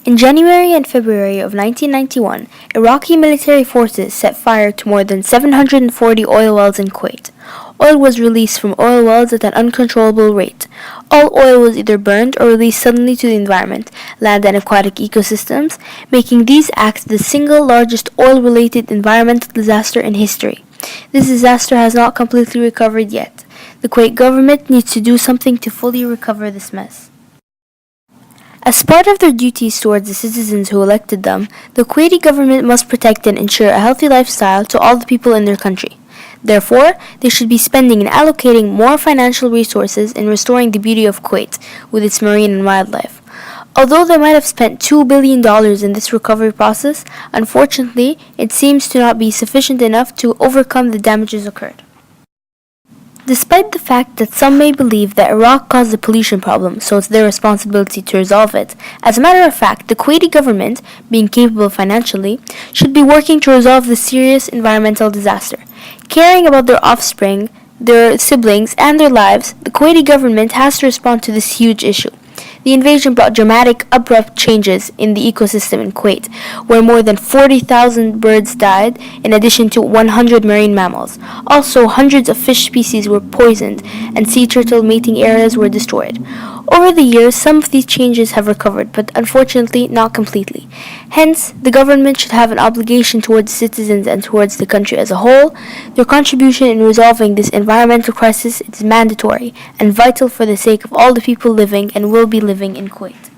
In January and February of 1991, Iraqi military forces set fire to more than 740 oil wells in Kuwait. Oil was released from oil wells at an uncontrollable rate. All oil was either burned or released suddenly to the environment, land and aquatic ecosystems, making these acts the single largest oil-related environmental disaster in history. This disaster has not completely recovered yet. The Kuwait government needs to do something to fully recover this mess. As part of their duties towards the citizens who elected them, the Kuwaiti government must protect and ensure a healthy lifestyle to all the people in their country. Therefore, they should be spending and allocating more financial resources in restoring the beauty of Kuwait with its marine and wildlife. Although they might have spent $2 billion in this recovery process, unfortunately, it seems to not be sufficient enough to overcome the damages occurred. Despite the fact that some may believe that Iraq caused the pollution problem, so it's their responsibility to resolve it, as a matter of fact, the Kuwaiti government, being capable financially, should be working to resolve this serious environmental disaster. Caring about their offspring, their siblings, and their lives, the Kuwaiti government has to respond to this huge issue. The invasion brought dramatic, abrupt changes in the ecosystem in Kuwait, where more than 40,000 birds died, in addition to 100 marine mammals. Also, hundreds of fish species were poisoned, and sea turtle mating areas were destroyed. Over the years, some of these changes have recovered, but unfortunately not completely. Hence, the government should have an obligation towards citizens and towards the country as a whole. Their contribution in resolving this environmental crisis is mandatory and vital for the sake of all the people living and will be living in Kuwait.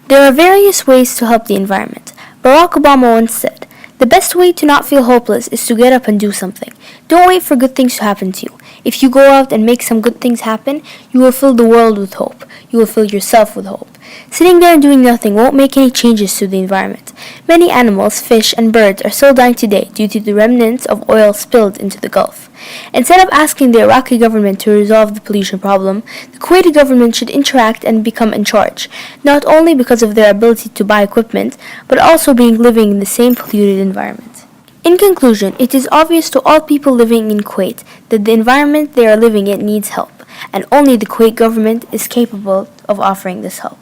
There are various ways to help the environment. Barack Obama once said, "The best way to not feel hopeless is to get up and do something. Don't wait for good things to happen to you. If you go out and make some good things happen, you will fill the world with hope. You will fill yourself with hope. Sitting there and doing nothing won't make any changes to the environment. Many animals, fish, and birds are still dying today due to the remnants of oil spilled into the Gulf." Instead of asking the Iraqi government to resolve the pollution problem, the Kuwaiti government should interact and become in charge, not only because of their ability to buy equipment, but also being living in the same polluted environment. In conclusion, it is obvious to all people living in Kuwait that the environment they are living in needs help, and only the Kuwait government is capable of offering this help.